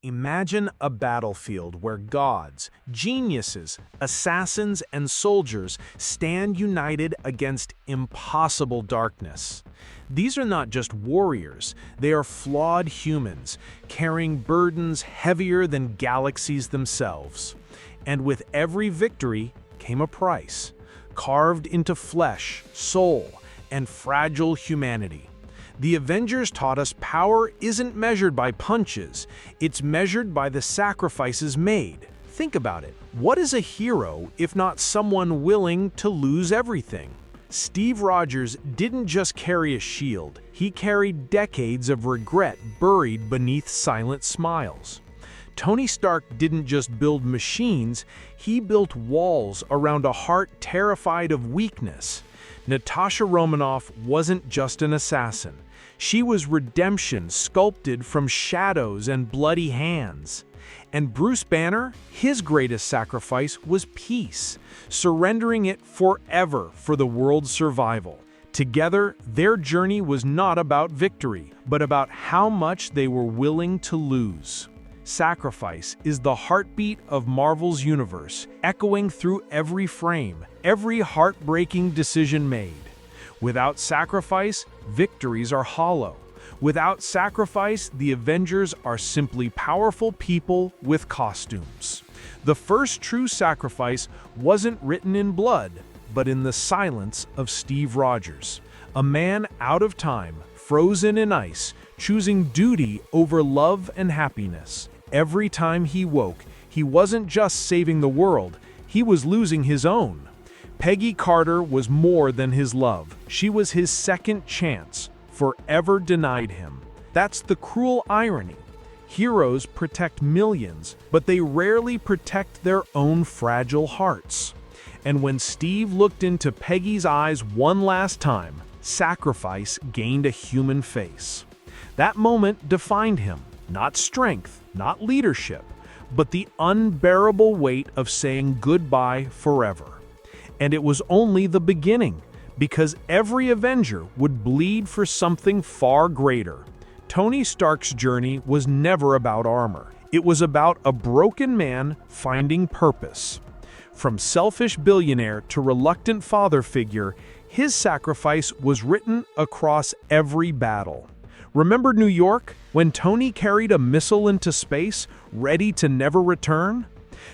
Imagine a battlefield where gods, geniuses, assassins, and soldiers stand united against impossible darkness. These are not just warriors, they are flawed humans, carrying burdens heavier than galaxies themselves. And with every victory came a price, carved into flesh, soul, and fragile humanity. The Avengers taught us power isn't measured by punches, it's measured by the sacrifices made. Think about it. What is a hero if not someone willing to lose everything? Steve Rogers didn't just carry a shield, he carried decades of regret buried beneath silent smiles. Tony Stark didn't just build machines, he built walls around a heart terrified of weakness. Natasha Romanoff wasn't just an assassin. She was redemption sculpted from shadows and bloody hands. And Bruce Banner, his greatest sacrifice was peace, surrendering it forever for the world's survival. Together, their journey was not about victory, but about how much they were willing to lose. Sacrifice is the heartbeat of Marvel's universe, echoing through every frame, every heartbreaking decision made. Without sacrifice, victories are hollow. Without sacrifice, the Avengers are simply powerful people with costumes. The first true sacrifice wasn't written in blood, but in the silence of Steve Rogers, a man out of time, frozen in ice, choosing duty over love and happiness. Every time he woke, he wasn't just saving the world, he was losing his own. Peggy Carter was more than his love. She was his second chance, forever denied him. That's the cruel irony. Heroes protect millions, but they rarely protect their own fragile hearts. And when Steve looked into Peggy's eyes one last time, sacrifice gained a human face. That moment defined him, not strength, not leadership, but the unbearable weight of saying goodbye forever. And it was only the beginning, because every Avenger would bleed for something far greater. Tony Stark's journey was never about armor. It was about a broken man finding purpose. From selfish billionaire to reluctant father figure, his sacrifice was written across every battle. Remember New York, when Tony carried a missile into space, ready to never return?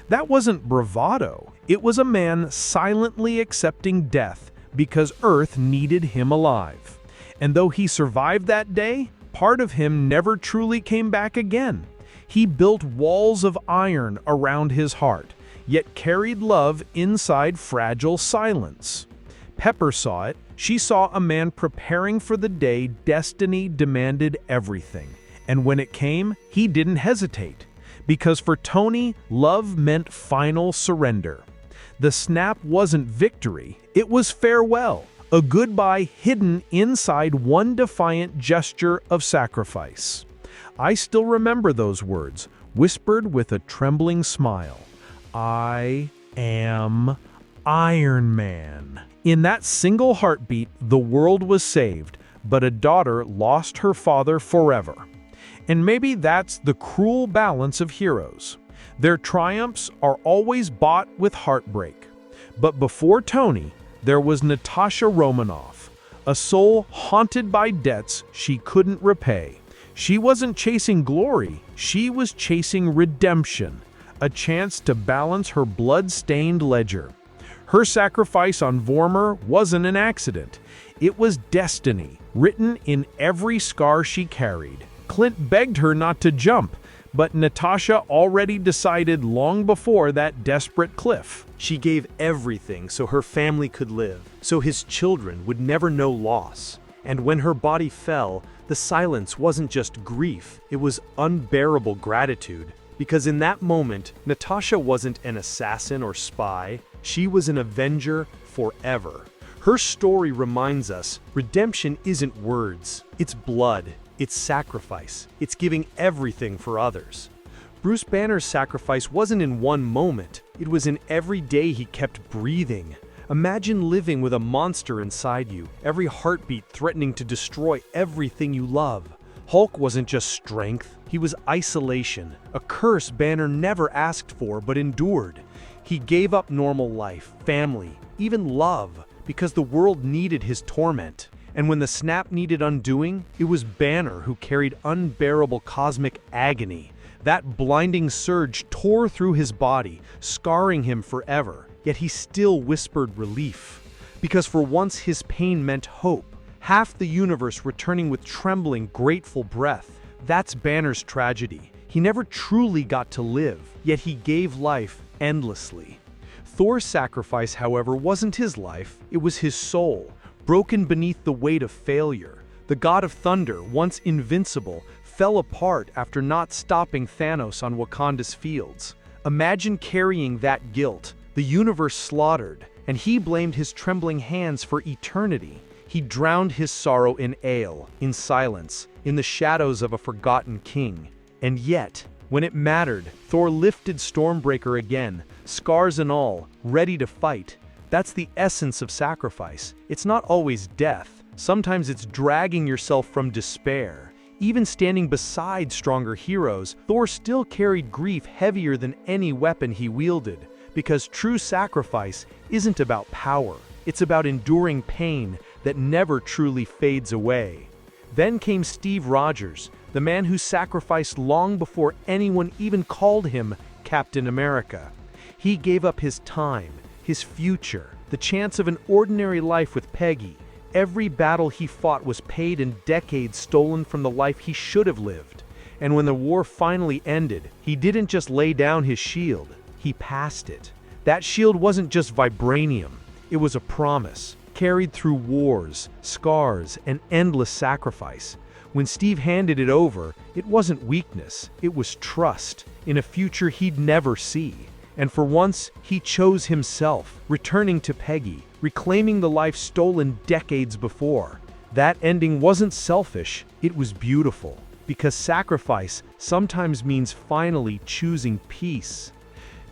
That wasn't bravado. It was a man silently accepting death because Earth needed him alive. And though he survived that day, part of him never truly came back again. He built walls of iron around his heart, yet carried love inside fragile silence. Pepper saw it. She saw a man preparing for the day destiny demanded everything. And when it came, he didn't hesitate. Because for Tony, love meant final surrender. The snap wasn't victory, it was farewell, a goodbye hidden inside one defiant gesture of sacrifice. I still remember those words, whispered with a trembling smile. I am Iron Man. In that single heartbeat, the world was saved, but a daughter lost her father forever. And maybe that's the cruel balance of heroes. Their triumphs are always bought with heartbreak. But before Tony, there was Natasha Romanoff, a soul haunted by debts she couldn't repay. She wasn't chasing glory, she was chasing redemption, a chance to balance her blood-stained ledger. Her sacrifice on Vormir wasn't an accident. It was destiny, written in every scar she carried. Clint begged her not to jump, but Natasha already decided long before that desperate cliff. She gave everything so her family could live, so his children would never know loss. And when her body fell, the silence wasn't just grief, it was unbearable gratitude. Because in that moment, Natasha wasn't an assassin or spy, she was an Avenger forever. Her story reminds us, redemption isn't words, it's blood. It's sacrifice. It's giving everything for others. Bruce Banner's sacrifice wasn't in one moment. It was in every day he kept breathing. Imagine living with a monster inside you, every heartbeat threatening to destroy everything you love. Hulk wasn't just strength. He was isolation, a curse Banner never asked for but endured. He gave up normal life, family, even love, because the world needed his torment. And when the snap needed undoing, it was Banner who carried unbearable cosmic agony. That blinding surge tore through his body, scarring him forever. Yet he still whispered relief. Because for once his pain meant hope. Half the universe returning with trembling, grateful breath. That's Banner's tragedy. He never truly got to live, yet he gave life endlessly. Thor's sacrifice, however, wasn't his life, it was his soul, broken beneath the weight of failure. The god of thunder, once invincible, fell apart after not stopping Thanos on Wakanda's fields. Imagine carrying that guilt, the universe slaughtered, and he blamed his trembling hands for eternity. He drowned his sorrow in ale, in silence, in the shadows of a forgotten king. And yet, when it mattered, Thor lifted Stormbreaker again, scars and all, ready to fight. That's the essence of sacrifice. It's not always death. Sometimes it's dragging yourself from despair. Even standing beside stronger heroes, Thor still carried grief heavier than any weapon he wielded. Because true sacrifice isn't about power. It's about enduring pain that never truly fades away. Then came Steve Rogers, the man who sacrificed long before anyone even called him Captain America. He gave up his time, his future, the chance of an ordinary life with Peggy. Every battle he fought was paid in decades stolen from the life he should have lived. And when the war finally ended, he didn't just lay down his shield, he passed it. That shield wasn't just vibranium, it was a promise, carried through wars, scars, and endless sacrifice. When Steve handed it over, it wasn't weakness, it was trust, in a future he'd never see. And for once, he chose himself, returning to Peggy, reclaiming the life stolen decades before. That ending wasn't selfish, it was beautiful, because sacrifice sometimes means finally choosing peace.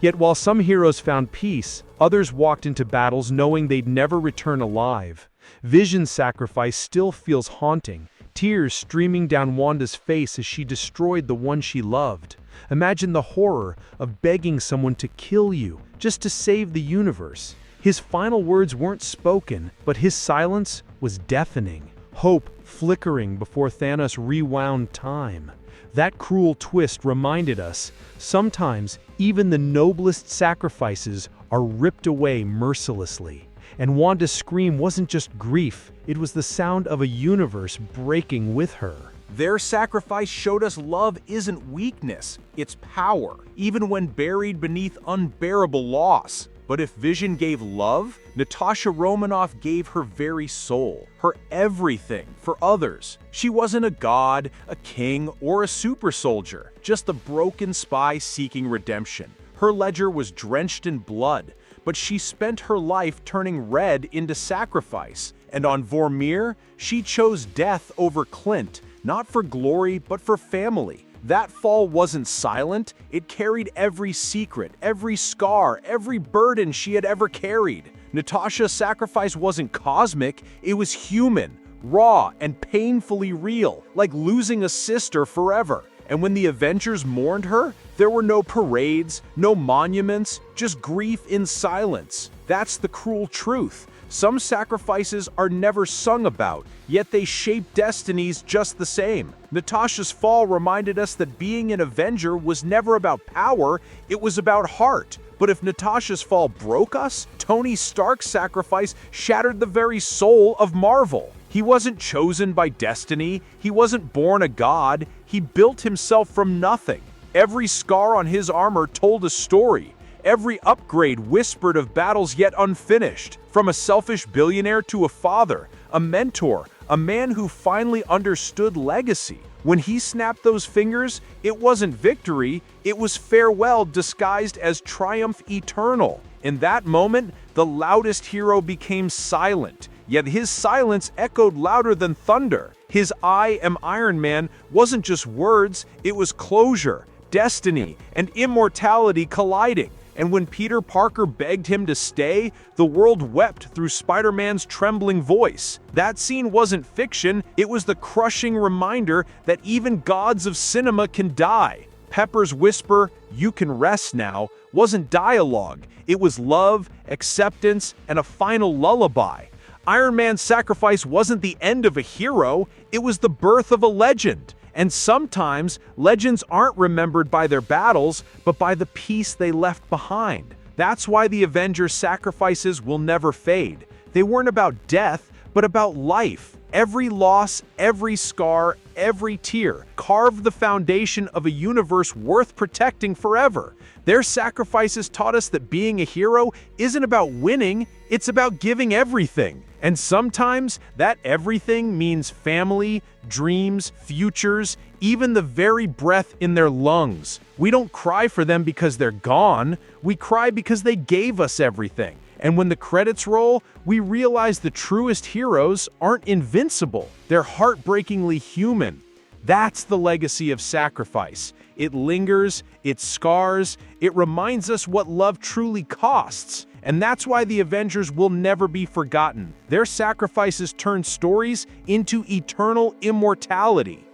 Yet while some heroes found peace, others walked into battles knowing they'd never return alive. Vision's sacrifice still feels haunting, tears streaming down Wanda's face as she destroyed the one she loved. Imagine the horror of begging someone to kill you just to save the universe. His final words weren't spoken, but his silence was deafening. Hope flickering before Thanos rewound time. That cruel twist reminded us, sometimes even the noblest sacrifices are ripped away mercilessly. And Wanda's scream wasn't just grief, it was the sound of a universe breaking with her. Their sacrifice showed us love isn't weakness, it's power, even when buried beneath unbearable loss. But if Vision gave love, Natasha Romanoff gave her very soul, her everything, for others. She wasn't a god, a king, or a super soldier, just a broken spy seeking redemption. Her ledger was drenched in blood, but she spent her life turning red into sacrifice. And on Vormir, she chose death over Clint, not for glory, but for family. That fall wasn't silent, it carried every secret, every scar, every burden she had ever carried. Natasha's sacrifice wasn't cosmic, it was human, raw, and painfully real, like losing a sister forever. And when the Avengers mourned her, there were no parades, no monuments, just grief in silence. That's the cruel truth. Some sacrifices are never sung about, yet they shape destinies just the same. Natasha's fall reminded us that being an Avenger was never about power, it was about heart. But if Natasha's fall broke us, Tony Stark's sacrifice shattered the very soul of Marvel. He wasn't chosen by destiny, he wasn't born a god, he built himself from nothing. Every scar on his armor told a story. Every upgrade whispered of battles yet unfinished. From a selfish billionaire to a father, a mentor, a man who finally understood legacy. When he snapped those fingers, it wasn't victory, it was farewell disguised as triumph eternal. In that moment, the loudest hero became silent, yet his silence echoed louder than thunder. His "I am Iron Man" wasn't just words, it was closure, destiny, and immortality colliding. And when Peter Parker begged him to stay, the world wept through Spider-Man's trembling voice. That scene wasn't fiction, it was the crushing reminder that even gods of cinema can die. Pepper's whisper, "You can rest now," wasn't dialogue. It was love, acceptance, and a final lullaby. Iron Man's sacrifice wasn't the end of a hero, it was the birth of a legend. And sometimes, legends aren't remembered by their battles, but by the peace they left behind. That's why the Avengers' sacrifices will never fade. They weren't about death, but about life. Every loss, every scar, every tear carved the foundation of a universe worth protecting forever. Their sacrifices taught us that being a hero isn't about winning, it's about giving everything. And sometimes that everything means family, dreams, futures, even the very breath in their lungs. We don't cry for them because they're gone, we cry because they gave us everything. And when the credits roll, we realize the truest heroes aren't invincible, they're heartbreakingly human. That's the legacy of sacrifice. It lingers, it scars, it reminds us what love truly costs. And that's why the Avengers will never be forgotten. Their sacrifices turn stories into eternal immortality.